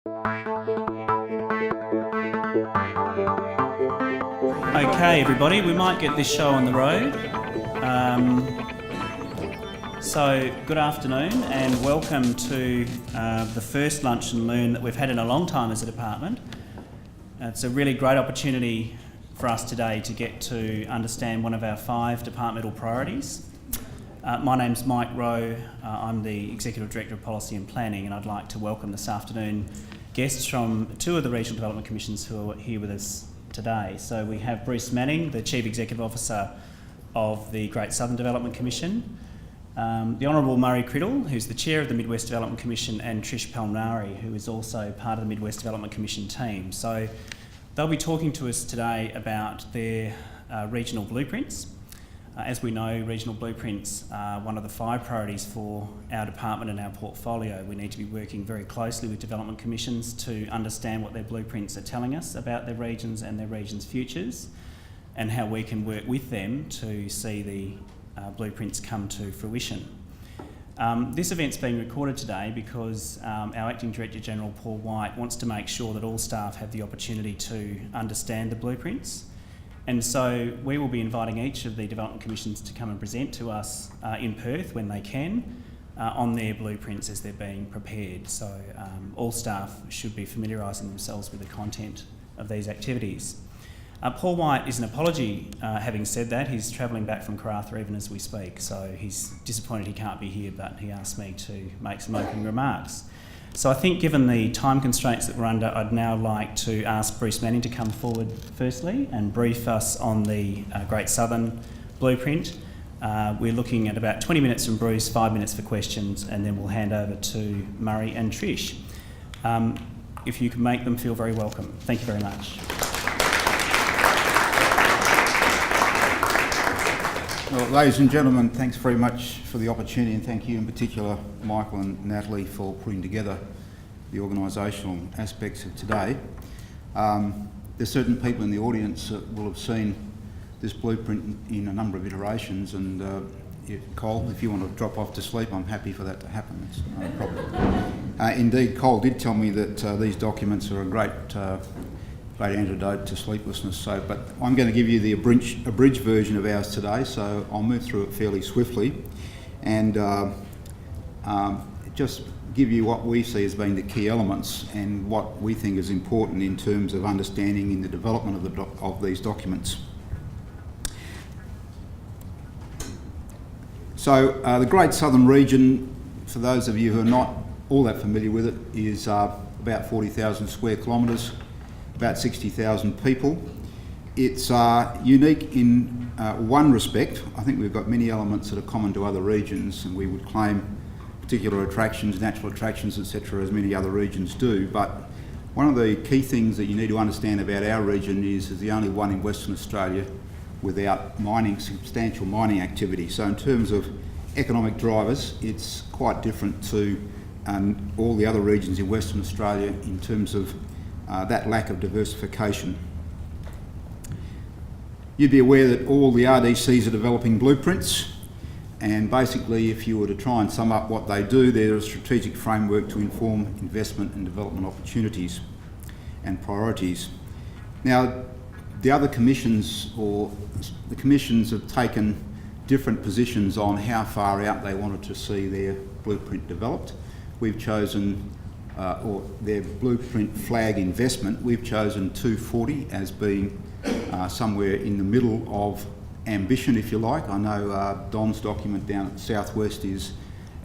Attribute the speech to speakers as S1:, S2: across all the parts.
S1: Okay, everybody, we might get this show on the road. So, good afternoon and welcome to the first Lunch and Learn that we've had in a long time as a department. It's a really great opportunity for us today to get to understand one of our 5 departmental priorities. My name's Mike Rowe. I'm the Executive Director of Policy and Planning, and I'd like to welcome this afternoon guests from 2 of the Regional Development Commissions who are here with us today. So we have Bruce Manning, the Chief Executive Officer of the Great Southern Development Commission, the Honourable Murray Criddle, who's the Chair of the Midwest Development Commission, and Trish Palmieri, who is also part of the Midwest Development Commission team. So they'll be talking to us today about their regional blueprints. As we know, regional blueprints are one of the 5 priorities for our department and our portfolio. We need to be working very closely with development commissions to understand what their blueprints are telling us about their regions and their regions' futures, and how we can work with them to see the blueprints come to fruition. This event's being recorded today because our Acting Director General, Paul White, wants to make sure that all staff have the opportunity to understand the blueprints. And so we will be inviting each of the development commissions to come and present to us in Perth when they can on their blueprints as they're being prepared. So all staff should be familiarising themselves with the content of these activities. Paul White is an apology, having said that. He's travelling back from Karratha even as we speak, so he's disappointed he can't be here, but he asked me to make some opening remarks. So I think given the time constraints that we're under, I'd now like to ask Bruce Manning to come forward firstly and brief us on the Great Southern blueprint. We're looking at about 20 minutes from Bruce, 5 minutes for questions, and then we'll hand over to Murray and Trish. If you can make them feel very welcome. Thank you very much.
S2: Well, ladies and gentlemen, thanks very much for the opportunity, and thank you in particular, Michael and Natalie, for putting together the organisational aspects of today. There's certain people in the audience that will have seen this blueprint in a number of iterations, and Cole, if you want to drop off to sleep, I'm happy for that to happen. It's no problem. Indeed, Cole did tell me that these documents are a great antidote to sleeplessness. But I'm going to give you the abridged version of ours today, so I'll move through it fairly swiftly and just give you what we see as being the key elements and what we think is important in terms of understanding in the development of these documents. So the Great Southern Region, for those of you who are not all that familiar with it, is about 40,000 square kilometres, about 60,000 people. It's unique in one respect. I think we've got many elements that are common to other regions, and we would claim particular attractions, natural attractions, etc., as many other regions do. But one of the key things that you need to understand about our region is it's the only one in Western Australia without substantial mining activity. So in terms of economic drivers, it's quite different to all the other regions in Western Australia in terms of that lack of diversification. You'd be aware that all the RDCs are developing blueprints, and basically if you were to try and sum up what they do, they're a strategic framework to inform investment and development opportunities and priorities. Now, the other commissions, or the commissions, have taken different positions on how far out they wanted to see their blueprint developed. We've chosen or their blueprint flag investment, we've chosen 240 as being somewhere in the middle of ambition, if you like. I know Don's document down at the Southwest is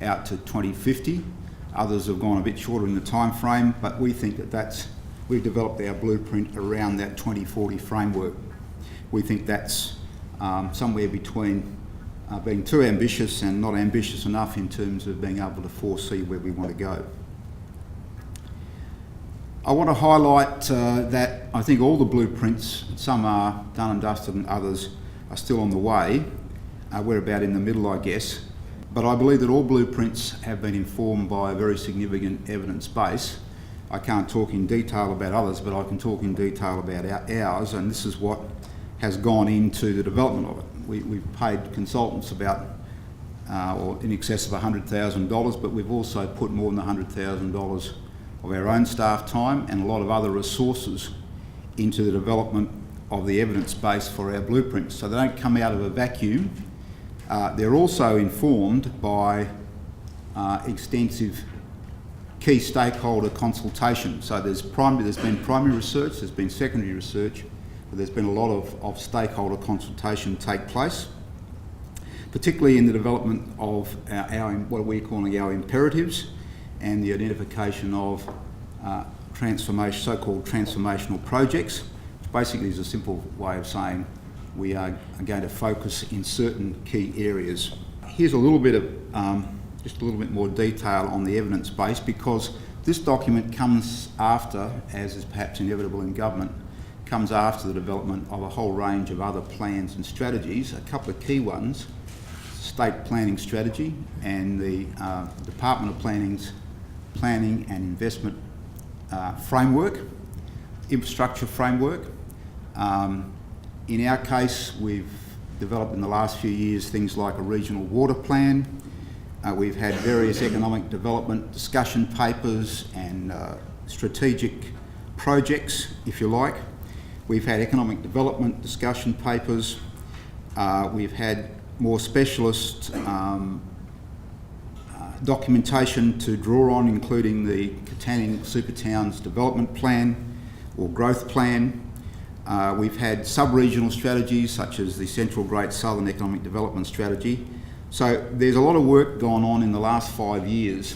S2: out to 2050. Others have gone a bit shorter in the time frame, but we think that we've developed our blueprint around that 2040 framework. We think that's somewhere between being too ambitious and not ambitious enough in terms of being able to foresee where we want to go. I want to highlight that I think all the blueprints, some are done and dusted and others are still on the way. We're about in the middle, I guess. But I believe that all blueprints have been informed by a very significant evidence base. I can't talk in detail about others, but I can talk in detail about ours, and this is what has gone into the development of it. We've paid consultants about, or in excess of $100,000, but we've also put more than $100,000 of our own staff time and a lot of other resources into the development of the evidence base for our blueprints. So they don't come out of a vacuum. They're also informed by extensive key stakeholder consultation. So there's been primary research, there's been secondary research, but there's been a lot of stakeholder consultation take place, particularly in the development of our what we're calling our imperatives and the identification of so-called transformational projects, which basically is a simple way of saying we are going to focus in certain key areas. Here's a little bit of just a little bit more detail on the evidence base, because this document comes after, as is perhaps inevitable in government, comes after the development of a whole range of other plans and strategies. A couple of key ones: state planning strategy and the Department of Planning's planning and investment framework, infrastructure framework. In our case, we've developed in the last few years things like a regional water plan. We've had various economic development discussion papers and strategic projects, if you like. We've had economic development discussion papers. We've had more specialist documentation to draw on, including the Katanning Supertowns Development Plan or Growth Plan. We've had sub-regional strategies such as the Central Great Southern Economic Development Strategy. So there's a lot of work gone on in the last 5 years,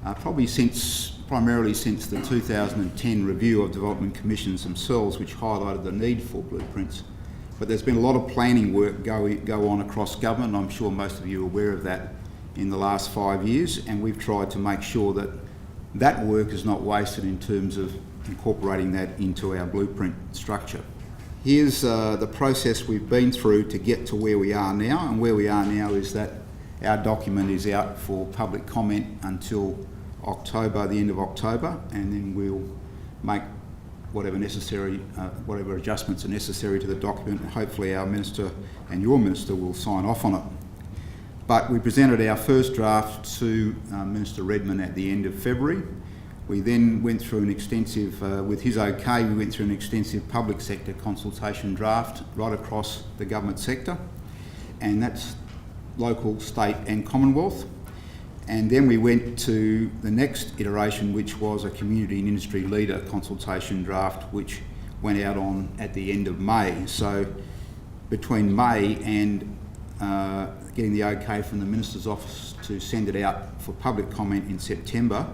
S2: primarily since the 2010 review of development commissions themselves, which highlighted the need for blueprints. But there's been a lot of planning work go on across government. I'm sure most of you are aware of that in the last 5 years, and we've tried to make sure that that work is not wasted in terms of incorporating that into our blueprint structure. Here's the process we've been through to get to where we are now, and where we are now is that our document is out for public comment until October, the end of October, and then we'll make whatever adjustments are necessary to the document, and hopefully our Minister and your Minister will sign off on it. But we presented our first draft to Minister Redman at the end of February. We then went through an extensive, with his okay, we went through an extensive public sector consultation draft right across the government sector, and that's local, state and Commonwealth. And then we went to the next iteration, which was a community and industry leader consultation draft, which went out on at the end of May. So between May and getting the okay from the Minister's office to send it out for public comment in September,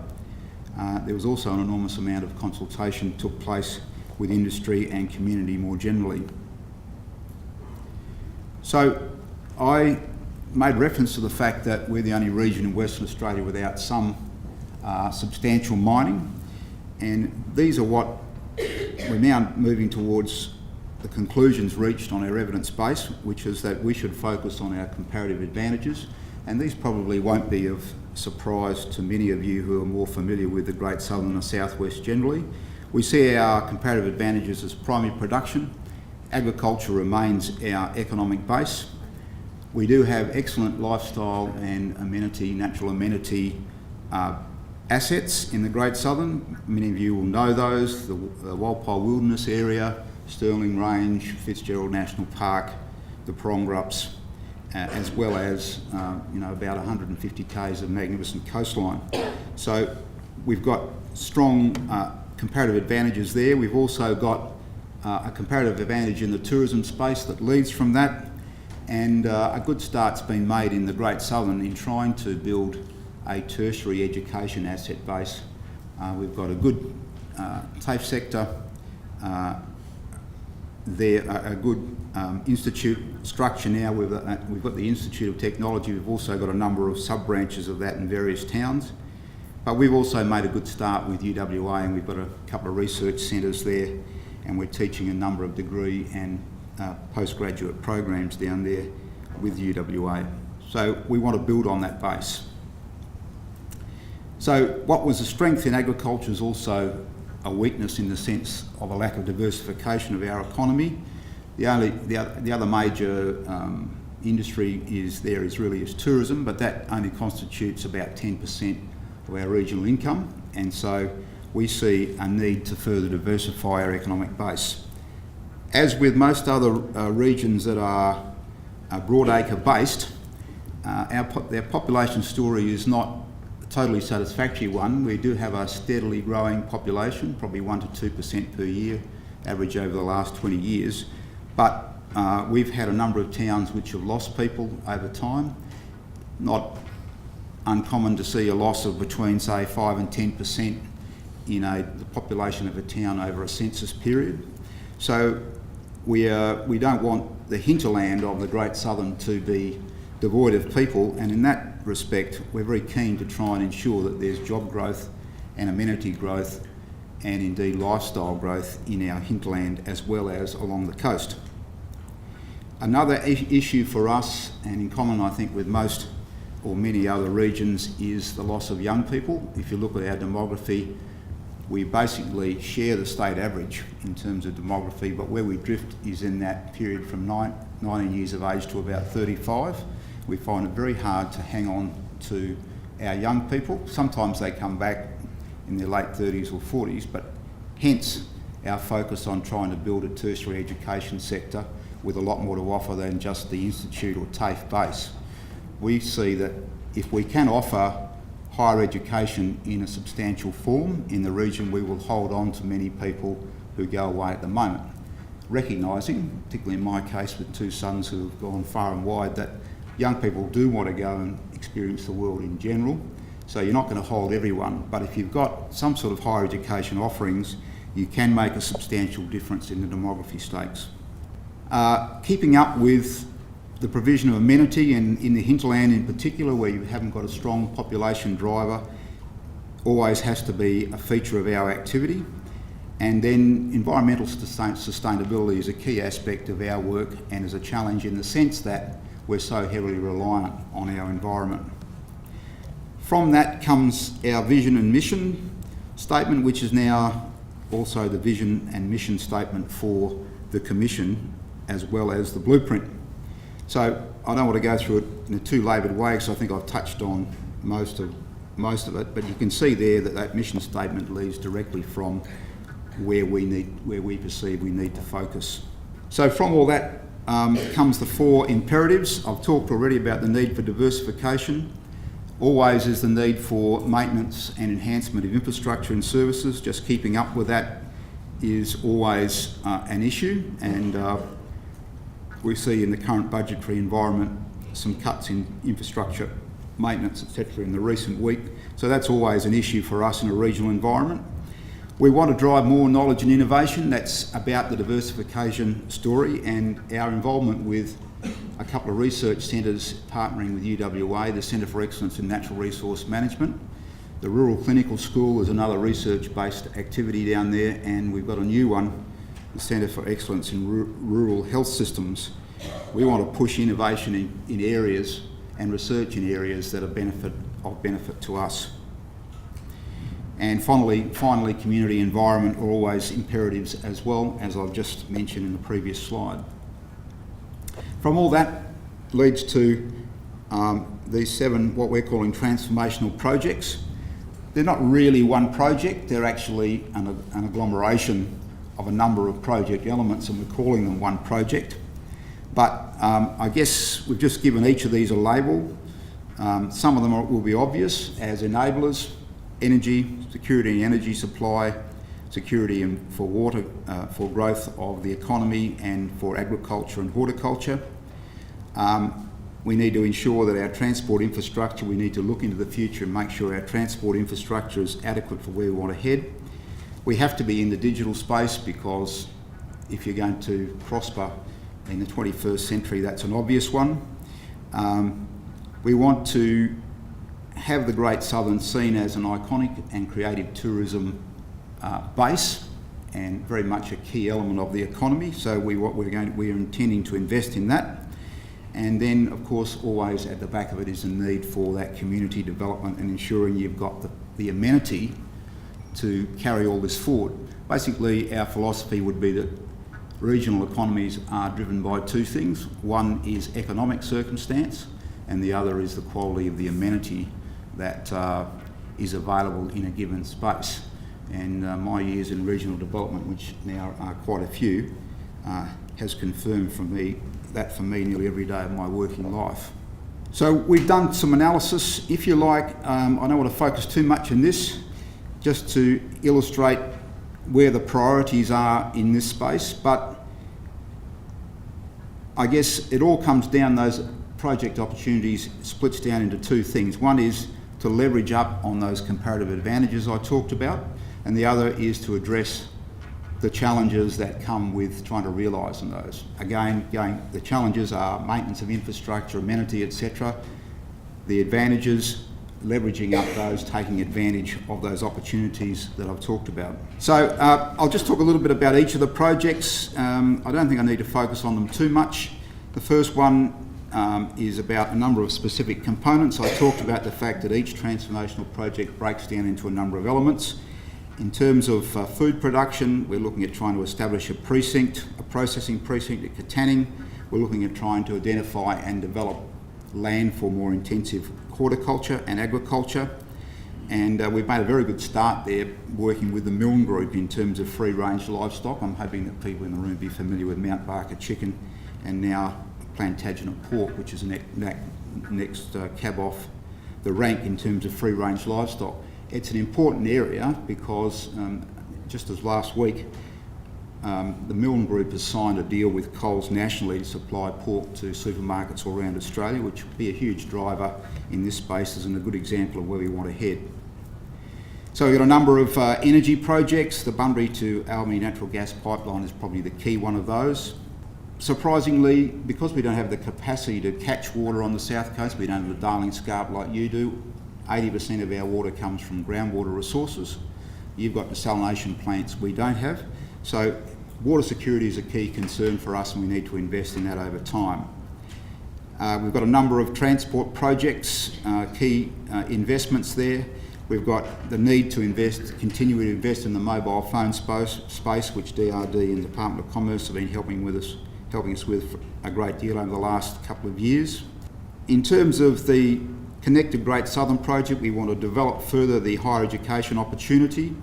S2: there was also an enormous amount of consultation took place with industry and community more generally. So I made reference to the fact that we're the only region in Western Australia without some substantial mining, and these are what we're now moving towards the conclusions reached on our evidence base, which is that we should focus on our comparative advantages, and these probably won't be of surprise to many of you who are more familiar with the Great Southern and South West generally. We see our comparative advantages as primary production. Agriculture remains our economic base. We do have excellent lifestyle and natural amenity assets in the Great Southern. Many of you will know those: the Walpole Wilderness Area, Stirling Range, Fitzgerald National Park, the Porongrups, as well as about 150 k's of magnificent coastline. So we've got strong comparative advantages there. We've also got a comparative advantage in the tourism space that leads from that, and a good start's been made in the Great Southern in trying to build a tertiary education asset base. We've got a good TAFE sector there, a good institute structure now. We've got the Institute of Technology. We've also got a number of sub-branches of that in various towns. But we've also made a good start with UWA, and we've got a couple of research centres there, and we're teaching a number of degree and postgraduate programs down there with UWA. So we want to build on that base. So what was a strength in agriculture is also a weakness in the sense of a lack of diversification of our economy. The other major industry is tourism, but that only constitutes about 10% of our regional income, and so we see a need to further diversify our economic base. As with most other regions that are broadacre based, their population story is not a totally satisfactory one. We do have a steadily growing population, probably 1 to 2% per year, average over the last 20 years. But we've had a number of towns which have lost people over time. Not uncommon to see a loss of between, say, 5 and 10% in the population of a town over a census period. So we don't want the hinterland of the Great Southern to be devoid of people, and in that respect we're very keen to try and ensure that there's job growth and amenity growth and indeed lifestyle growth in our hinterland as well as along the coast. Another issue for us, and in common I think with most or many other regions, is the loss of young people. If you look at our demography, we basically share the state average in terms of demography, but where we drift is in that period from 19 years of age to about 35. We find it very hard to hang on to our young people. Sometimes they come back in their late 30s or 40s, but hence our focus on trying to build a tertiary education sector with a lot more to offer than just the institute or TAFE base. We see that if we can offer higher education in a substantial form in the region, we will hold on to many people who go away at the moment, recognising, particularly in my case with 2 sons who have gone far and wide, that young people do want to go and experience the world in general. So you're not going to hold everyone, but if you've got some sort of higher education offerings, you can make a substantial difference in the demography stakes. Keeping up with the provision of amenity, and in the hinterland in particular, where you haven't got a strong population driver, always has to be a feature of our activity. And then environmental sustainability is a key aspect of our work and is a challenge in the sense that we're so heavily reliant on our environment. From that comes our vision and mission statement, which is now also the vision and mission statement for the Commission as well as the blueprint. So I don't want to go through it in a too laboured way because I think I've touched on most of it, but you can see there that mission statement leads directly from where we perceive we need to focus. So from all that comes the 4 imperatives. I've talked already about the need for diversification. Always is the need for maintenance and enhancement of infrastructure and services. Just keeping up with that is always an issue, and we see in the current budgetary environment some cuts in infrastructure, maintenance, etc. in the recent week. So that's always an issue for us in a regional environment. We want to drive more knowledge and innovation. That's about the diversification story, and our involvement with a couple of research centres partnering with UWA, the Centre for Excellence in Natural Resource Management. The Rural Clinical School is another research-based activity down there, and we've got a new one, the Centre for Excellence in Rural Health Systems. We want to push innovation in areas and research in areas that are of benefit to us. And finally, community environment are always imperatives as well, as I've just mentioned in the previous slide. From all that leads to these 7, what we're calling transformational projects. They're not really one project, they're actually an agglomeration of a number of project elements, and we're calling them one project. But I guess we've just given each of these a label. Some of them will be obvious as enablers: energy, security and energy supply, security for water, for growth of the economy and for agriculture and horticulture. We need to ensure that our transport infrastructure, we need to look into the future and make sure our transport infrastructure is adequate for where we want to head. We have to be in the digital space because if you're going to prosper in the 21st century, that's an obvious one. We want to have the Great Southern seen as an iconic and creative tourism base and very much a key element of the economy. So we're intending to invest in that. And then, of course, always at the back of it is the need for that community development and ensuring you've got the amenity to carry all this forward. Basically, our philosophy would be that regional economies are driven by 2 things. One is economic circumstance, and the other is the quality of the amenity that is available in a given space. And my years in regional development, which now are quite a few, has confirmed for me nearly every day of my working life. So we've done some analysis, if you like. I don't want to focus too much on this, just to illustrate where the priorities are in this space, but I guess it all comes down, those project opportunities splits down into two things. One is to leverage up on those comparative advantages I talked about, and the other is to address the challenges that come with trying to realise on those. Again, the challenges are maintenance of infrastructure, amenity, etc. The advantages, leveraging up those, taking advantage of those opportunities that I've talked about. So I'll just talk a little bit about each of the projects. I don't think I need to focus on them too much. The first one is about a number of specific components. I talked about the fact that each transformational project breaks down into a number of elements. In terms of food production, we're looking at trying to establish a processing precinct at Katanning. We're looking at trying to identify and develop land for more intensive horticulture and agriculture. And we've made a very good start there working with the Milne Group in terms of free-range livestock. I'm hoping that people in the room be familiar with Mount Barker chicken and now Plantagenet pork, which is next cab off the rank in terms of free-range livestock. It's an important area because just as last week, the Milne Group has signed a deal with Coles nationally to supply pork to supermarkets all around Australia, which will be a huge driver in this space and a good example of where we want to head. So we've got a number of energy projects. The Bunbury to Albany natural gas pipeline is probably the key one of those. Surprisingly, because we don't have the capacity to catch water on the south coast, we don't have the Darling Scarp like you do, 80% of our water comes from groundwater resources. You've got desalination plants we don't have. So water security is a key concern for us and we need to invest in that over time. We've got a number of transport projects, key investments there. We've got the need to continue to invest in the mobile phone space, which DRD and the Department of Commerce have been helping us with a great deal over the last couple of years. In terms of the Connected Great Southern Project, we want to develop further the higher education opportunity.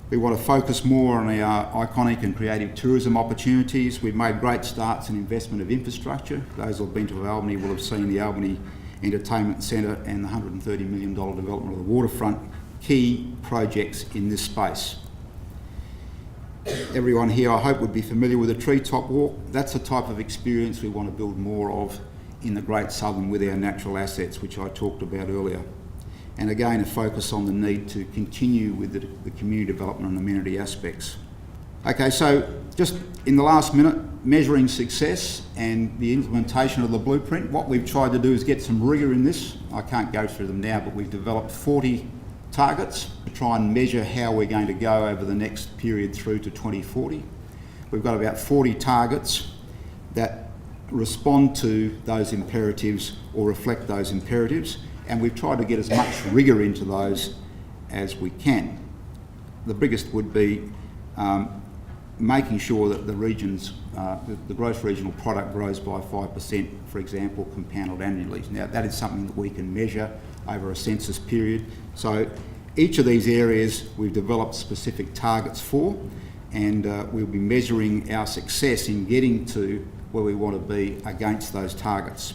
S2: We want to focus more on our iconic and creative tourism opportunities. We've made great starts in investment of infrastructure. Those who have been to Albany will have seen the Albany Entertainment Centre and the $130 million development of the waterfront, key projects in this space. Everyone here, I hope, would be familiar with the Treetop Walk. That's the type of experience we want to build more of in the Great Southern with our natural assets, which I talked about earlier. And again, a focus on the need to continue with the community development and amenity aspects. Okay, so just in the last minute, measuring success and the implementation of the blueprint. What we've tried to do is get some rigour in this. I can't go through them now, but we've developed 40 targets to try and measure how we're going to go over the next period through to 2040. We've got about 40 targets that respond to those imperatives or reflect those imperatives, and we've tried to get as much rigour into those as we can. The biggest would be making sure that the regions, the gross regional product grows by 5%, for example, compounded annually. Now that is something that we can measure over a census period. So each of these areas we've developed specific targets for, and we'll be measuring our success in getting to where we want to be against those targets.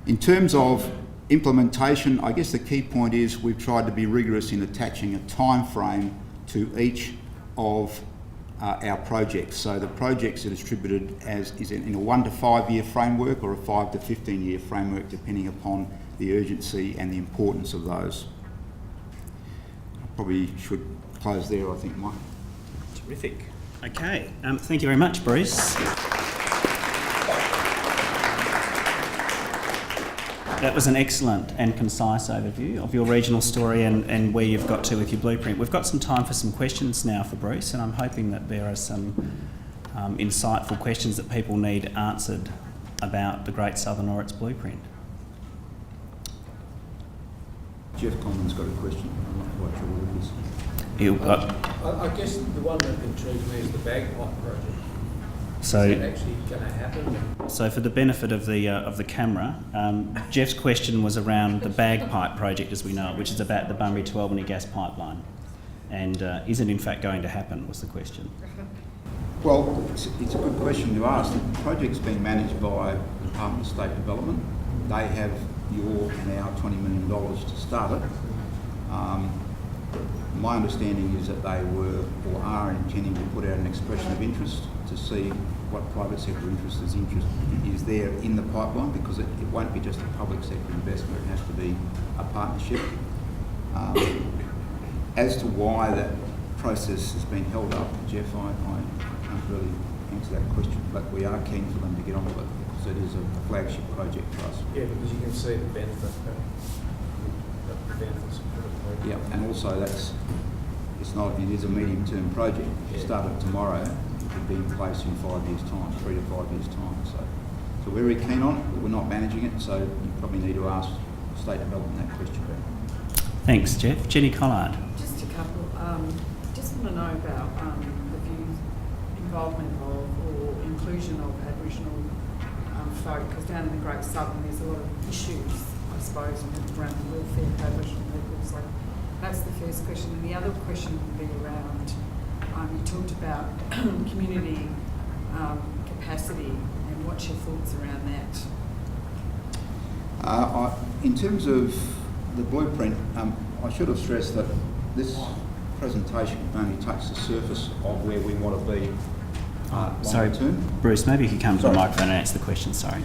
S2: In terms of implementation, I guess the key point is we've tried to be rigorous in attaching a time frame to each of our projects. So the projects are distributed in a 1 to 5 year framework or a 5 to 15 year framework, depending upon the urgency and the importance of those. I probably should close there, I think, Mike.
S1: Terrific. Okay, thank you very much, Bruce. That was an excellent and concise overview of your regional story and where you've got to with your blueprint. We've got some time for some questions now for Bruce, and I'm hoping that there are some insightful questions that people need answered about the Great Southern or its blueprint.
S2: Jeff Conlon's got a question. I'm not quite sure what it is.
S3: I guess the one that intrigues me is the bagpipe project.
S1: So,
S3: is that actually going to happen?
S1: So for the benefit of the camera, Jeff's question was around the bagpipe project, as we know it, which is about the Bunbury to Albany gas pipeline. And is it in fact going to happen, was the question.
S2: Well, it's a good question to ask. The project's being managed by the Department of State Development. They have your and our $20 million to start it. My understanding is that they were or are intending to put out an expression of interest to see what private sector interest is there in the pipeline, because it won't be just a public sector investment, it has to be a partnership. As to why that process has been held up, Jeff, I can't really answer that question, but we are keen for them to get on with it because it is a flagship project for us.
S3: Yeah, because you can see the benefits of the project.
S2: Yeah, and also it is a medium-term project. If you start it tomorrow, it could be in place in 5 years' time, 3 to 5 years' time. So we're very keen on it, but we're not managing it, so you probably need to ask State Development that question.
S1: Thanks, Jeff. Jenny Collard.
S4: Just a couple. Just want to know about the views, involvement of or inclusion of Aboriginal folk, because down in the Great Southern there's a lot of issues, I suppose, around the welfare of Aboriginal people. So that's the first question. And the other question would be around, you talked about community capacity, and what's your thoughts around that?
S2: In terms of the blueprint, I should have stressed that this presentation can only touch the surface of where we want to be
S1: Sorry,
S2: longer term.
S1: Bruce, maybe you could come to the microphone and answer the question, sorry.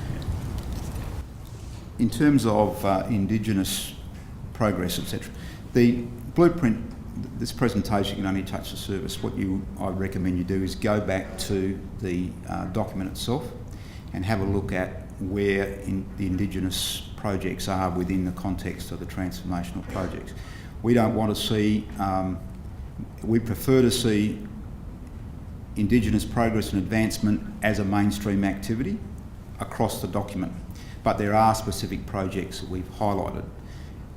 S2: In terms of Indigenous progress, etc., the blueprint, this presentation can only touch the surface. What I recommend you do is go back to the document itself and have a look at where the Indigenous projects are within the context of the transformational projects. We don't want to see, we prefer to see Indigenous progress and advancement as a mainstream activity across the document. But there are specific projects that we've highlighted.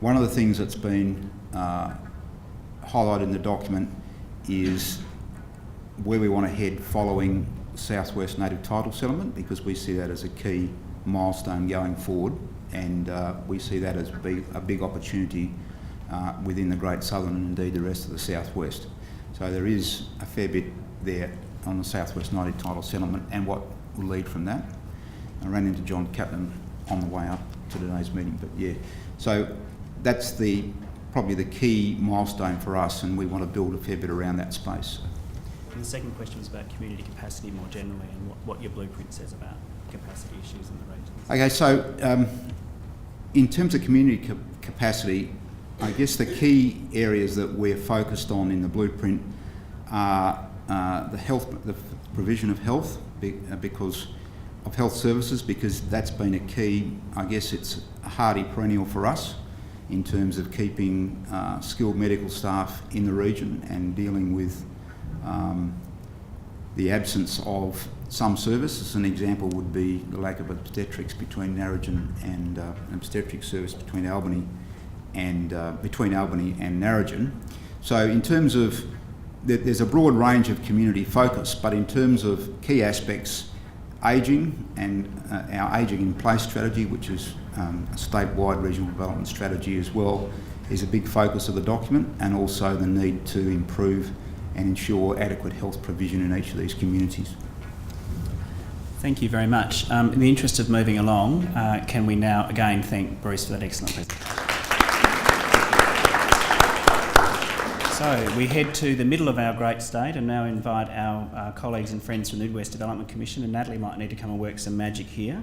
S2: One of the things that's been highlighted in the document is where we want to head following Southwest Native Title Settlement, because we see that as a key milestone going forward, and we see that as a big opportunity within the Great Southern and indeed the rest of the Southwest. So there is a fair bit there on the Southwest Native Title Settlement and what will lead from that. I ran into John Kaplan on the way up to today's meeting, but yeah. So that's probably the key milestone for us, and we want to build a fair bit around that space.
S1: And the second question was about community capacity more generally, and what your blueprint says about capacity issues in the regions.
S2: Okay, so in terms of community capacity, I guess the key areas that we're focused on in the blueprint are the provision of health, because of health services, because that's been a key, I guess it's a hardy perennial for us in terms of keeping skilled medical staff in the region and dealing with the absence of some services. An example would be the lack of obstetrics between Narrogin and obstetric service between Albany and Narrogin. So in terms of, there's a broad range of community focus, but in terms of key aspects, ageing and our ageing in place strategy, which is a statewide regional development strategy as well, is a big focus of the document, and also the need to improve and ensure adequate health provision in each of these communities.
S1: Thank you very much. In the interest of moving along, can we now again thank Bruce for that excellent presentation. So we head to the middle of our great state and now invite our colleagues and friends from the Midwest Development Commission, and Natalie might need to come and work some magic here.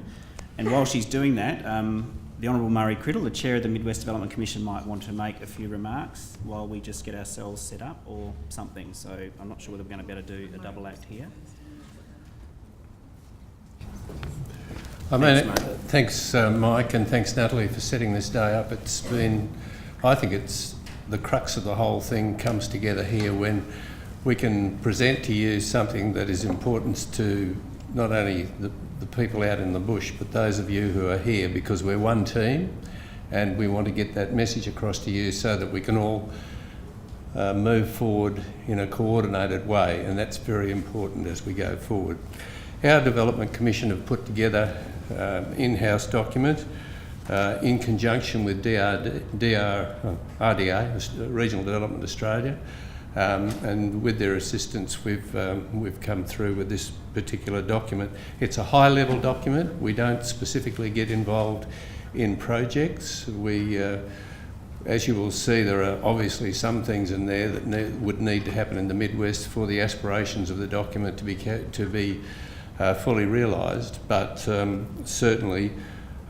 S1: And while she's doing that, the Honourable Murray Criddle, the Chair of the Midwest Development Commission, might want to make a few remarks while we just get ourselves set up or something. So I'm not sure whether we're going to be able to do a double act here.
S5: Thanks, Mike, and thanks, Natalie, for setting this day up. I think it's the crux of the whole thing comes together here when we can present to you something that is important to not only the people out in the bush, but those of you who are here, because we're one team and we want to get that message across to you so that we can all move forward in a coordinated way, and that's very important as we go forward. Our Development Commission have put together in-house document in conjunction with RDA, Regional Development Australia, and with their assistance we've come through with this particular document. It's a high-level document. We don't specifically get involved in projects. As you will see, there are obviously some things in there that would need to happen in the Midwest for the aspirations of the document to be fully realised, but certainly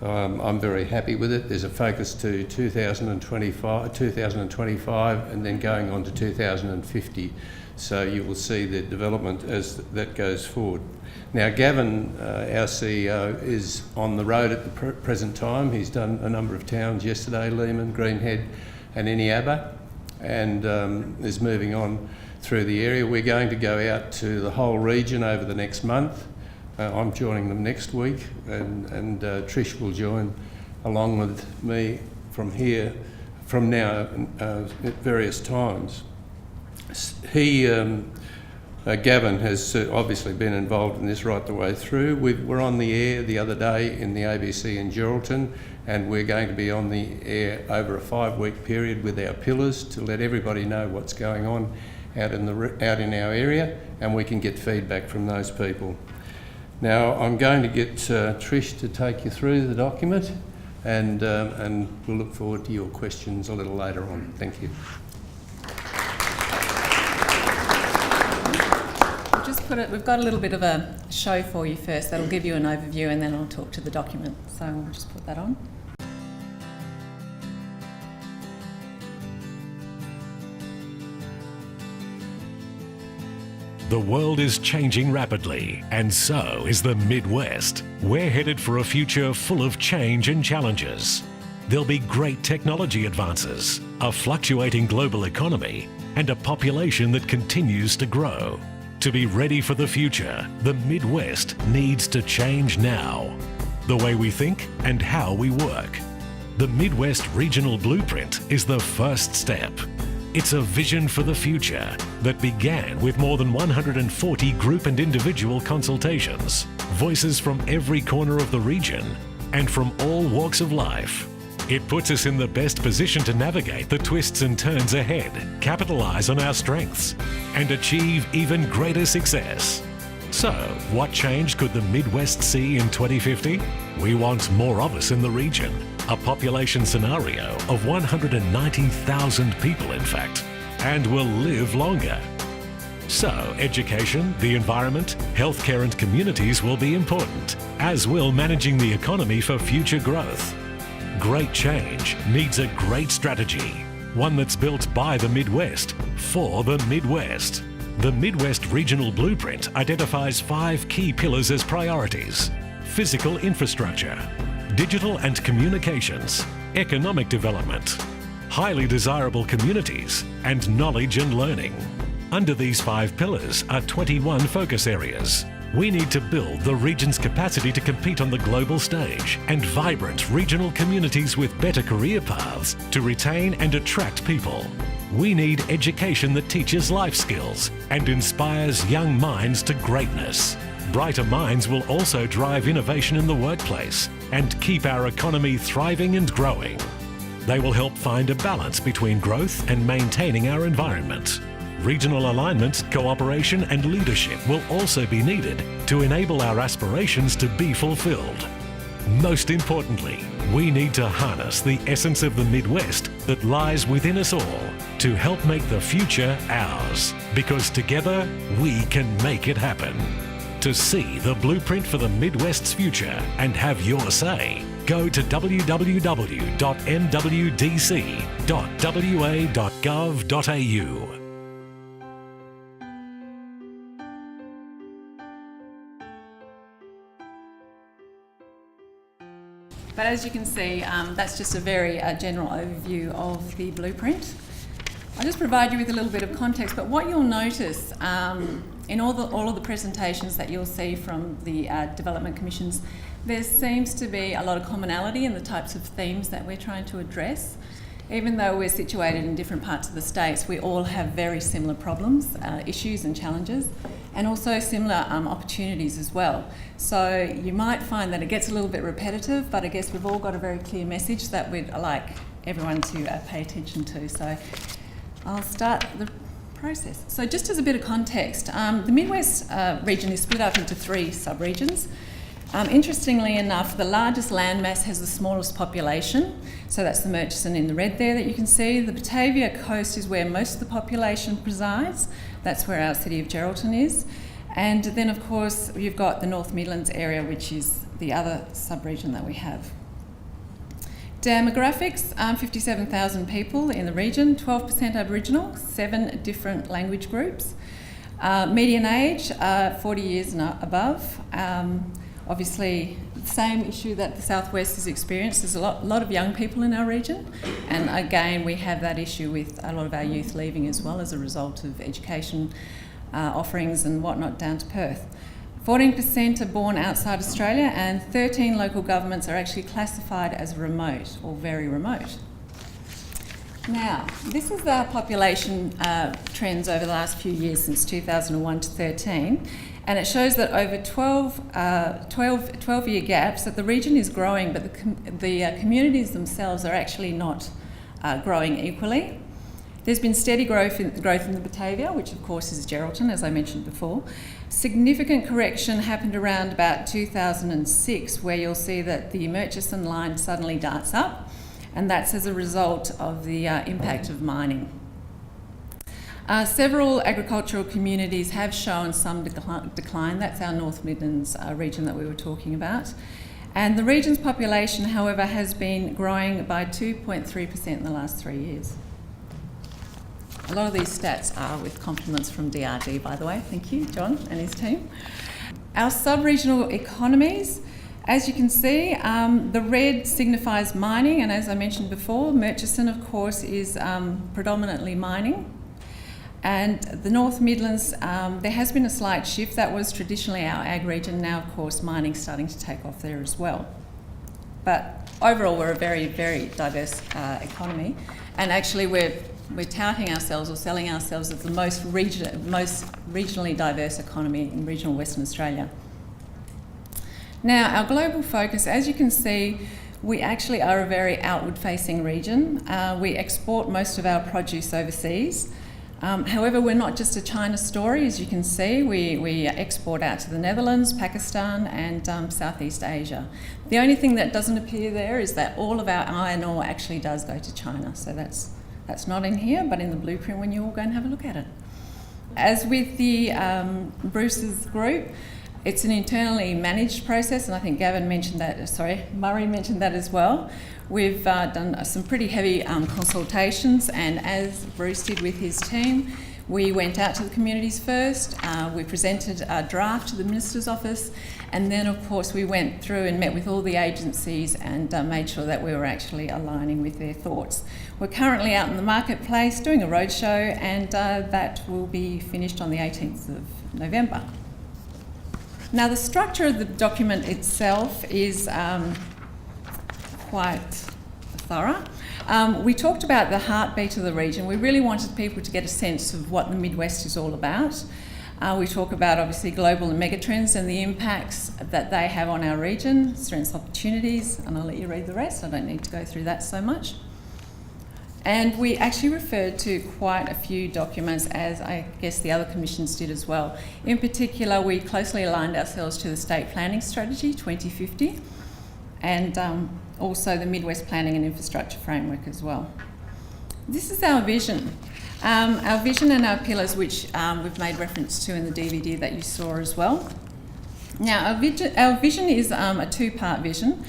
S5: I'm very happy with it. There's a focus to 2025 and then going on to 2050, so you will see the development as that goes forward. Now Gavin, our CEO, is on the road at the present time. He's done a number of towns yesterday, Lehman, Greenhead and Iniaba, and is moving on through the area. We're going to go out to the whole region over the next month. I'm joining them next week, and Trish will join along with me from here, from now at various times. Gavin has obviously been involved in this right the way through. We're on the air the other day in the ABC in Geraldton, and we're going to be on the air over a 5-week period with our pillars to let everybody know what's going on out in our area, and we can get feedback from those people. Now I'm going to get Trish to take you through the document, and we'll look forward to your questions a little later on. Thank you.
S6: We've got a little bit of a show for you first that'll give you an overview, and then I'll talk to the document. So we'll just put that on.
S7: The world is changing rapidly, and so is the Midwest. We're headed for a future full of change and challenges. There'll be great technology advances, a fluctuating global economy, and a population that continues to grow. To be ready for the future, the Midwest needs to change now. The way we think and how we work. The Midwest Regional Blueprint is the first step. It's a vision for the future that began with more than 140 group and individual consultations, voices from every corner of the region and from all walks of life. It puts us in the best position to navigate the twists and turns ahead, capitalize on our strengths, and achieve even greater success. So, what change could the Midwest see in 2050? We want more of us in the region. A population scenario of 190,000 people, in fact, and will live longer. So, education, the environment, healthcare and communities will be important, as will managing the economy for future growth. Great change needs a great strategy, one that's built by the Midwest, for the Midwest. The Midwest Regional Blueprint identifies 5 key pillars as priorities: physical infrastructure, digital and communications, economic development, highly desirable communities, and knowledge and learning. Under these 5 pillars are 21 focus areas. We need to build the region's capacity to compete on the global stage and vibrant regional communities with better career paths to retain and attract people. We need education that teaches life skills and inspires young minds to greatness. Brighter minds will also drive innovation in the workplace and keep our economy thriving and growing. They will help find a balance between growth and maintaining our environment. Regional alignment, cooperation and leadership will also be needed to enable our aspirations to be fulfilled. Most importantly, we need to harness the essence of the Midwest that lies within us all to help make the future ours, because together we can make it happen. To see the blueprint for the Midwest's future and have your say, go to www.nwdc.wa.gov.au.
S6: But as you can see, that's just a very general overview of the blueprint. I'll just provide you with a little bit of context, but what you'll notice in all of the presentations that you'll see from the development commissions, there seems to be a lot of commonality in the types of themes that we're trying to address. Even though we're situated in different parts of the states, we all have very similar problems, issues and challenges, and also similar opportunities as well. So you might find that it gets a little bit repetitive, but I guess we've all got a very clear message that we'd like everyone to pay attention to. So I'll start the process. So just as a bit of context, the Midwest region is split up into 3 sub-regions. Interestingly enough, the largest landmass has the smallest population, so that's the Murchison in the red there that you can see. The Batavia coast is where most of the population resides. That's where our city of Geraldton is. And then, of course, you've got the North Midlands area, which is the other sub-region that we have. Demographics, 57,000 people in the region, 12% Aboriginal, 7 different language groups. Median age, 40 years and above. Obviously, the same issue that the Southwest has experienced. There's a lot of young people in our region, and again, we have that issue with a lot of our youth leaving as well as a result of education offerings and whatnot down to Perth. 14% are born outside Australia, and 13 local governments are actually classified as remote or very remote. Now, this is our population trends over the last few years since 2001 to 13, and it shows that over 12-year gaps that the region is growing, but the communities themselves are actually not growing equally. There's been steady growth in the Batavia, which of course is Geraldton, as I mentioned before. Significant correction happened around about 2006, where you'll see that the Murchison line suddenly darts up, and that's as a result of the impact of mining. Several agricultural communities have shown some decline. That's our North Midlands region that we were talking about. And the region's population, however, has been growing by 2.3% in the last 3 years. A lot of these stats are with compliments from DRD, by the way. Thank you, John and his team. Our sub-regional economies, as you can see, the red signifies mining, and as I mentioned before, Murchison, of course, is predominantly mining. And the North Midlands, there has been a slight shift. That was traditionally our ag region. Now, of course, mining's starting to take off there as well. But overall, we're a very, very diverse economy, and actually we're touting ourselves or selling ourselves as the most regionally diverse economy in regional Western Australia. Now, our global focus, as you can see, we actually are a very outward-facing region. We export most of our produce overseas. However, we're not just a China story, as you can see. We export out to the Netherlands, Pakistan, and Southeast Asia. The only thing that doesn't appear there is that all of our iron ore actually does go to China. So that's not in here, but in the blueprint when you all go and have a look at it. As with the Bruce's group, it's an internally managed process, and I think Murray mentioned that as well. We've done some pretty heavy consultations, and as Bruce did with his team, we went out to the communities first, we presented a draft to the Minister's Office, and then of course we went through and met with all the agencies and made sure that we were actually aligning with their thoughts. We're currently out in the marketplace doing a roadshow, and that will be finished on the 18th of November. Now, the structure of the document itself is quite thorough. We talked about the heartbeat of the region. We really wanted people to get a sense of what the Midwest is all about. We talk about, obviously, global and megatrends and the impacts that they have on our region, strengths, opportunities, and I'll let you read the rest. I don't need to go through that so much. And we actually referred to quite a few documents, as I guess the other commissions did as well. In particular, we closely aligned ourselves to the State Planning Strategy 2050 and also the Midwest Planning and Infrastructure Framework as well. This is our vision. Our vision and our pillars, which we've made reference to in the DVD that you saw as well. Now, our vision is a two-part vision.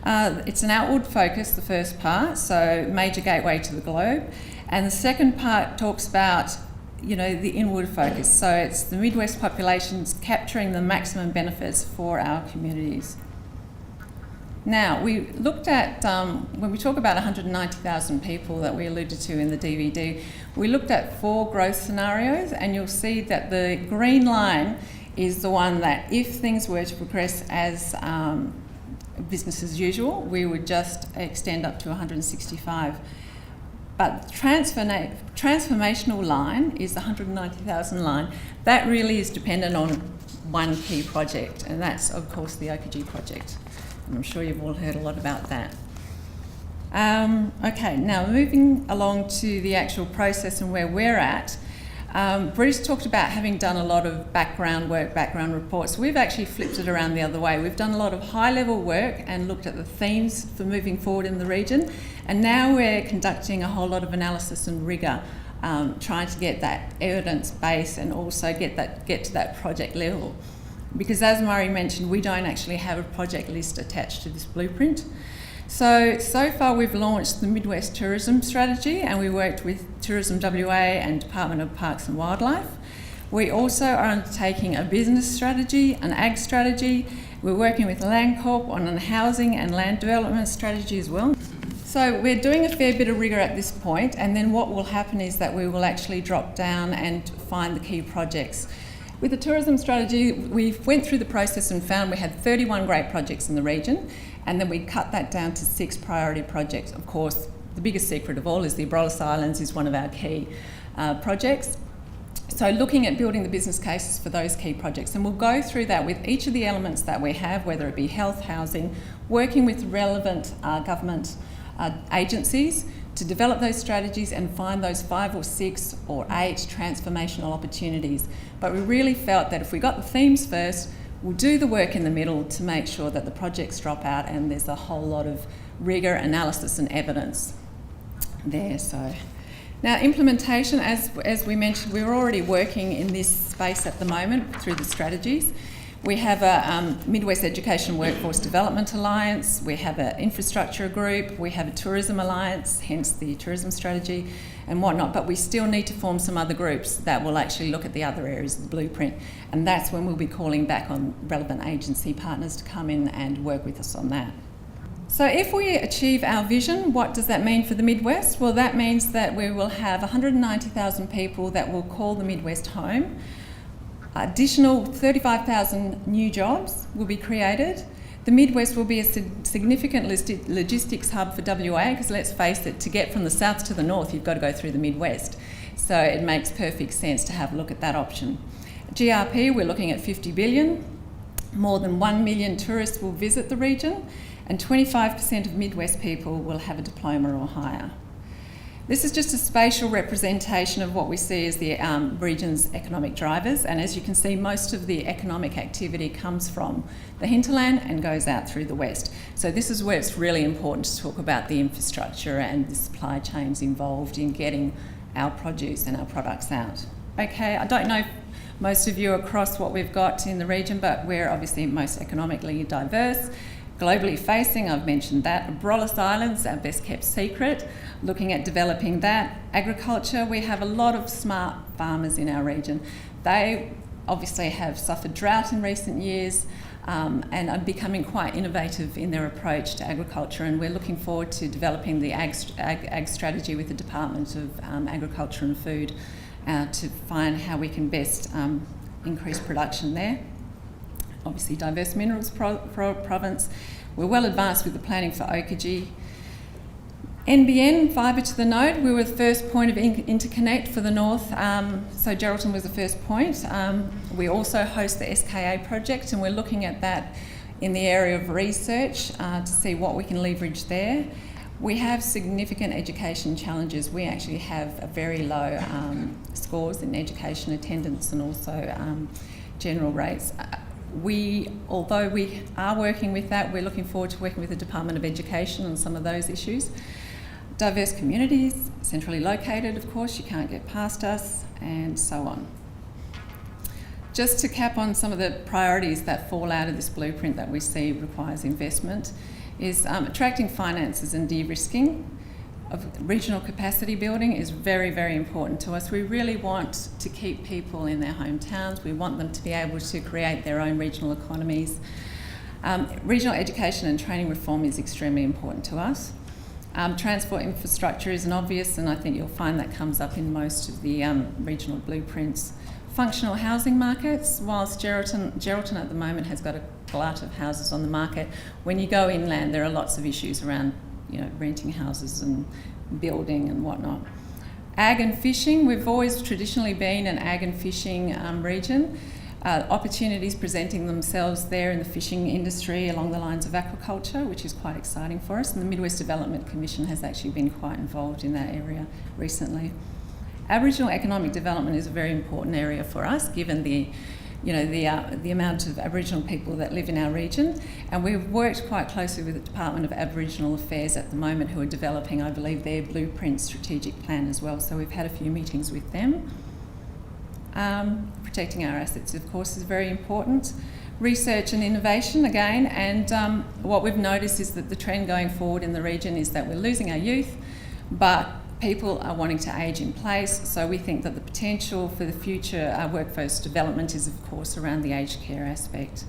S6: It's an outward focus, the first part, so major gateway to the globe. And the second part talks about, the inward focus. So it's the Midwest populations capturing the maximum benefits for our communities. Now, we looked at, when we talk about 190,000 people that we alluded to in the DVD, we looked at 4 growth scenarios, and you'll see that the green line is the one that if things were to progress as business as usual, we would just extend up to 165. But the transformational line is the 190,000 line. That really is dependent on one key project, and that's, of course, the OPG project. And I'm sure you've all heard a lot about that. Okay, now moving along to the actual process and where we're at. Bruce talked about having done a lot of background work, background reports. We've actually flipped it around the other way. We've done a lot of high-level work and looked at the themes for moving forward in the region, and now we're conducting a whole lot of analysis and rigour, trying to get that evidence base and also get to that project level. Because as Murray mentioned, we don't actually have a project list attached to this blueprint. So far we've launched the Midwest Tourism Strategy, and we worked with Tourism WA and Department of Parks and Wildlife. We also are undertaking a business strategy, an ag strategy. We're working with Landcorp on a housing and land development strategy as well. So we're doing a fair bit of rigour at this point, and then what will happen is that we will actually drop down and find the key projects. With the tourism strategy, we went through the process and found we had 31 great projects in the region, and then we cut that down to 6 priority projects. Of course, the biggest secret of all is the Abrolhos Islands is one of our key projects. So looking at building the business cases for those key projects, and we'll go through that with each of the elements that we have, whether it be health, housing, working with relevant government agencies to develop those strategies and find those 5 or 6 or 8 transformational opportunities. But we really felt that if we got the themes first, we'll do the work in the middle to make sure that the projects drop out and there's a whole lot of rigour, analysis and evidence there. So now implementation, as we mentioned, we're already working in this space at the moment through the strategies. We have a Midwest Education Workforce Development Alliance, we have an infrastructure group, we have a tourism alliance, hence the tourism strategy and whatnot, but we still need to form some other groups that will actually look at the other areas of the blueprint, and that's when we'll be calling back on relevant agency partners to come in and work with us on that. So if we achieve our vision, what does that mean for the Midwest? Well, that means that we will have 190,000 people that will call the Midwest home. Additional 35,000 new jobs will be created. The Midwest will be a significant logistics hub for WA, because let's face it, to get from the south to the north, you've got to go through the Midwest. So it makes perfect sense to have a look at that option. GRP, we're looking at 50 billion. More than 1 million tourists will visit the region, and 25% of Midwest people will have a diploma or higher. This is just a spatial representation of what we see as the region's economic drivers, and as you can see, most of the economic activity comes from the hinterland and goes out through the west. So this is where it's really important to talk about the infrastructure and the supply chains involved in getting our produce and our products out. Okay, I don't know if most of you are across what we've got in the region, but we're obviously most economically diverse. Globally facing, I've mentioned that. Abrolhos Islands, our best kept secret, looking at developing that. Agriculture, we have a lot of smart farmers in our region. They obviously have suffered drought in recent years and are becoming quite innovative in their approach to agriculture, and we're looking forward to developing the ag strategy with the Department of Agriculture and Food to find how we can best increase production there. Obviously, diverse minerals province. We're well advanced with the planning for Oakajee. NBN, fibre to the node, we were the first point of interconnect for the north, so Geraldton was the first point. We also host the SKA project, and we're looking at that in the area of research to see what we can leverage there. We have significant education challenges. We actually have a very low scores in education attendance and also general rates. Although we are working with that, we're looking forward to working with the Department of Education on some of those issues. Diverse communities, centrally located, of course, you can't get past us, and so on. Just to cap on some of the priorities that fall out of this blueprint that we see requires investment is attracting finances and de-risking of regional capacity building is very, very important to us. We really want to keep people in their hometowns. We want them to be able to create their own regional economies. Regional education and training reform is extremely important to us. Transport infrastructure is an obvious, and I think you'll find that comes up in most of the regional blueprints. Functional housing markets, whilst Geraldton at the moment has got a glut of houses on the market, when you go inland there are lots of issues around renting houses and building and whatnot. Ag and fishing, we've always traditionally been an ag and fishing region. Opportunities presenting themselves there in the fishing industry along the lines of aquaculture, which is quite exciting for us, and the Midwest Development Commission has actually been quite involved in that area recently. Aboriginal economic development is a very important area for us, given the amount of Aboriginal people that live in our region, and we've worked quite closely with the Department of Aboriginal Affairs at the moment, who are developing, I believe, their blueprint strategic plan as well. So we've had a few meetings with them. Protecting our assets, of course, is very important. Research and innovation again, and what we've noticed is that the trend going forward in the region is that we're losing our youth, but people are wanting to age in place, so we think that the potential for the future workforce development is, of course, around the aged care aspect.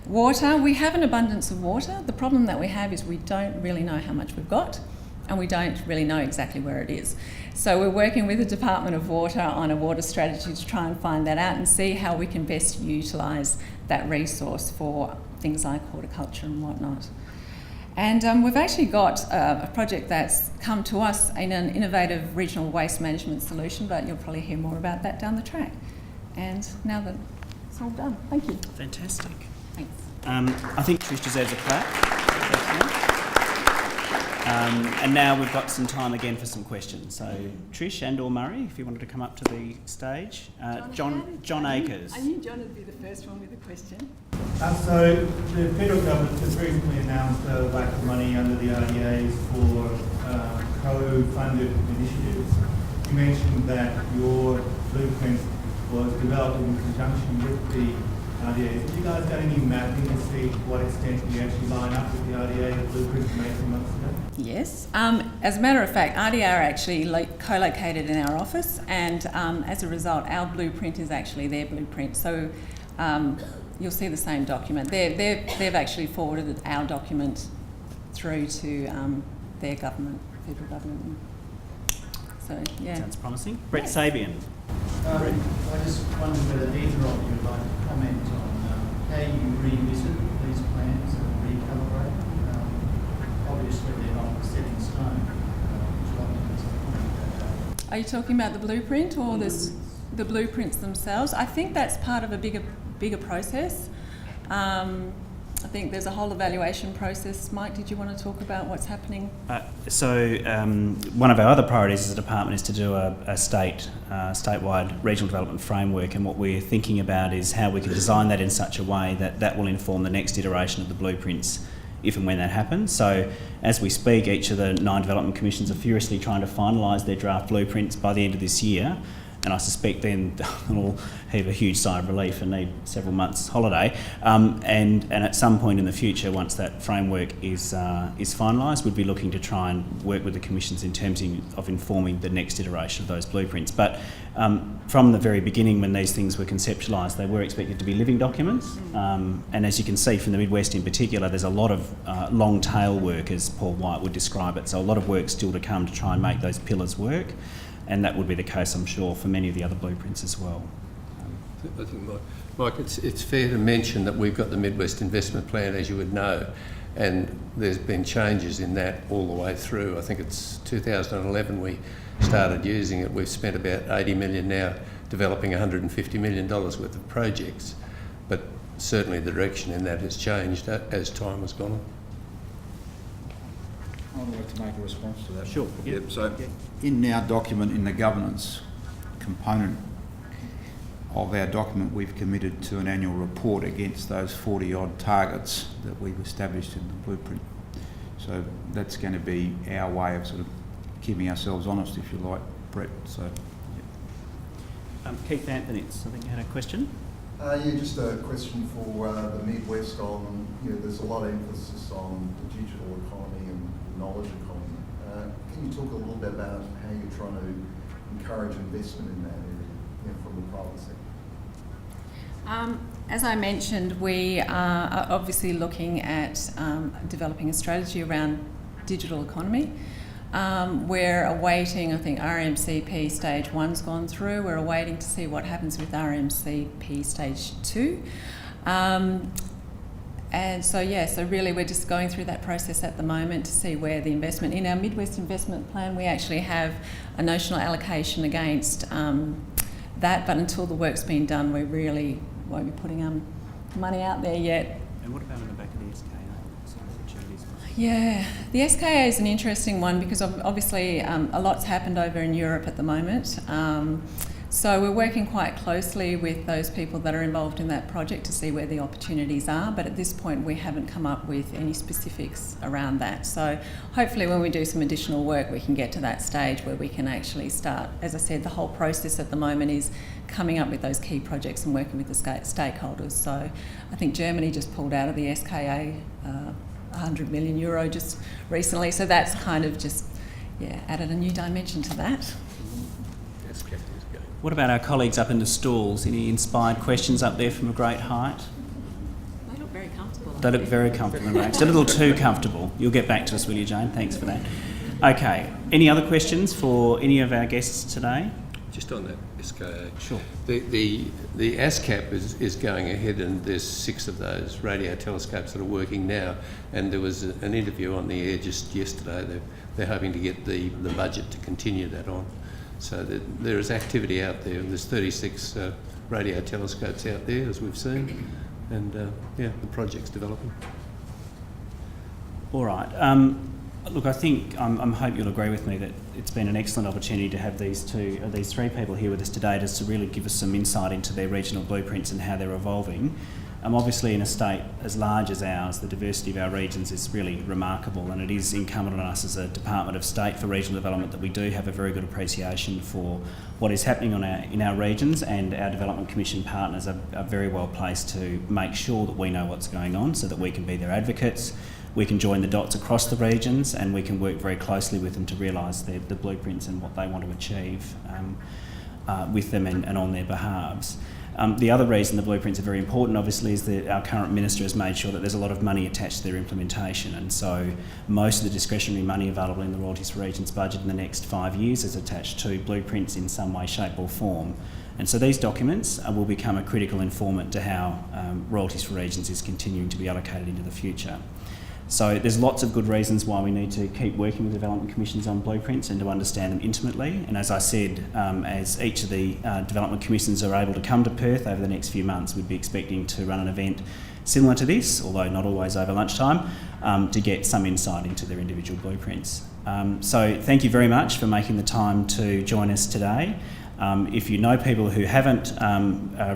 S6: Water, we have an abundance of water. The problem that we have is we don't really know how much we've got, and we don't really know exactly where it is. So we're working with the Department of Water on a water strategy to try and find that out and see how we can best utilise that resource for things like horticulture and whatnot. And we've actually got a project that's come to us in an innovative regional waste management solution, but you'll probably hear more about that down the track. And now that it's all done, thank you.
S1: Fantastic.
S6: Thanks.
S1: I think Trish deserves a clap. And now we've got some time again for some questions. So Trish and or Murray, if you wanted to come up to the stage. John Akers.
S6: I knew John would be the first one with a question.
S8: So the federal government has recently announced a lack of money under the RDAs for co-funded initiatives. You mentioned that your blueprint was developed in conjunction with the RDAs. Have you guys done any mapping to see to what extent you actually line up with the RDA blueprint from 18 months ago?
S6: Yes. As a matter of fact, RDA are actually co-located in our office, and as a result, our blueprint is actually their blueprint. So you'll see the same document. They've actually forwarded our document through to their government, federal government. So, yeah.
S1: Sounds promising. Brett Sabian.
S9: I just wondered whether either of you would like to comment on how you revisit these plans and recalibrate. Obviously, they're not set in stone. Would you like to make some comment about that?
S6: Are you talking about the blueprint or the blueprints themselves? I think that's part of a bigger process. I think there's a whole evaluation process. Mike, did you want to talk about what's happening?
S1: One of our other priorities as a department is to do a statewide regional development framework, and what we're thinking about is how we can design that in such a way that that will inform the next iteration of the blueprints if and when that happens. So as we speak, each of the 9 development commissions are furiously trying to finalise their draft blueprints by the end of this year. And I suspect then they'll heave a huge sigh of relief and need several months' holiday. And at some point in the future, once that framework is finalised, we'd be looking to try and work with the commissions in terms of informing the next iteration of those blueprints. But from the very beginning, when these things were conceptualised, they were expected to be living documents. And as you can see from the Midwest in particular, there's a lot of long tail work, as Paul White would describe it. So a lot of work still to come to try and make those pillars work. And that would be the case, I'm sure, for many of the other blueprints as well.
S5: I think, Mike, it's fair to mention that we've got the Midwest Investment Plan, as you would know, and there's been changes in that all the way through. I think it's 2011 we started using it. We've spent about $80 million now developing $150 million worth of projects, but certainly the direction in that has changed as time has gone on.
S2: I'd like to make a response to that.
S1: Sure.
S2: Yep. So in our document, in the governance component of our document, we've committed to an annual report against those 40-odd targets that we've established in the blueprint. So that's going to be our way of sort of keeping ourselves honest, if you like, Brett. So, yeah.
S1: Keith Anthony, I think you had a question?
S10: Just a question for the Midwest on, there's a lot of emphasis on the digital economy and knowledge economy. Can you talk a little bit about how you're trying to encourage investment in that area from the private sector?
S6: As I mentioned, we are obviously looking at developing a strategy around digital economy. We're awaiting, I think RMCP stage 1's gone through. We're awaiting to see what happens with RMCP stage 2. And so really we're just going through that process at the moment to see where the investment. In our Midwest Investment Plan, we actually have a notional allocation against that, but until the work's been done, we really won't be putting money out there yet.
S1: And what about in the back of the SK?
S6: Yeah, the SKA is an interesting one because obviously a lot's happened over in Europe at the moment. So we're working quite closely with those people that are involved in that project to see where the opportunities are, but at this point we haven't come up with any specifics around that. So hopefully when we do some additional work we can get to that stage where we can actually start, as I said, the whole process at the moment is coming up with those key projects and working with the stakeholders. So I think Germany just pulled out of the SKA 100 million euro just recently, so that's kind of just added a new dimension to that.
S1: What about our colleagues up in the stalls? Any inspired questions up there from a great height?
S6: They look very comfortable.
S1: They look very comfortable and relaxed. A little too comfortable. You'll get back to us, will you, Jane? Thanks for that. Okay, any other questions for any of our guests today?
S5: Just on that SKA.
S1: Sure.
S5: The ASCAP is going ahead, and there's 6 of those radio telescopes that are working now, and there was an interview on the air just yesterday. They're hoping to get the budget to continue that on. So there is activity out there. There's 36 radio telescopes out there, as we've seen, and the project's developing.
S1: All right. Look, I think I hope you'll agree with me that it's been an excellent opportunity to have these 3 people here with us today, just to really give us some insight into their regional blueprints and how they're evolving. Obviously, in a state as large as ours, the diversity of our regions is really remarkable, and it is incumbent on us as a Department of State for Regional Development that we do have a very good appreciation for what is happening in our regions, and our Development Commission partners are very well placed to make sure that we know what's going on so that we can be their advocates. We can join the dots across the regions, and we can work very closely with them to realise the blueprints and what they want to achieve with them and on their behalves. The other reason the blueprints are very important, obviously, is that our current minister has made sure that there's a lot of money attached to their implementation, and so most of the discretionary money available in the Royalties for Regions budget in the next 5 years is attached to blueprints in some way, shape or form. And so these documents will become a critical informant to how Royalties for Regions is continuing to be allocated into the future. So there's lots of good reasons why we need to keep working with development commissions on blueprints and to understand them intimately. And as I said, as each of the development commissions are able to come to Perth over the next few months, we'd be expecting to run an event similar to this, although not always over lunchtime, to get some insight into their individual blueprints. So thank you very much for making the time to join us today. If you know people who haven't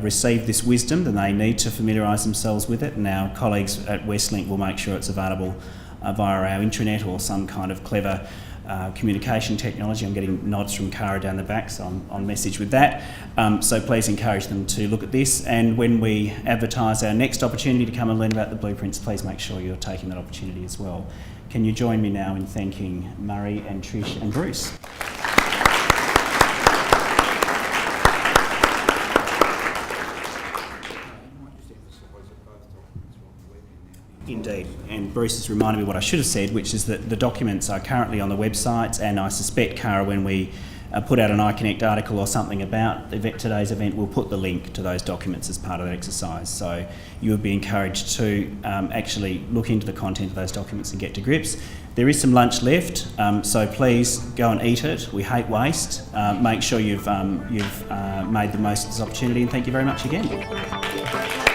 S1: received this wisdom, then they need to familiarise themselves with it, and our colleagues at Westlink will make sure it's available via our intranet or some kind of clever communication technology. I'm getting nods from Cara down the back, so I'm on message with that. So please encourage them to look at this, and when we advertise our next opportunity to come and learn about the blueprints, please make sure you're taking that opportunity as well. Can you join me now in thanking Murray and Trish and Bruce? Indeed, and Bruce has reminded me what I should have said, which is that the documents are currently on the websites, and I suspect, Cara, when we put out an iConnect article or something about today's event, we'll put the link to those documents as part of that exercise. So you would be encouraged to actually look into the content of those documents and get to grips. There is some lunch left, so please go and eat it. We hate waste. Make sure you've made the most of this opportunity, and thank you very much again.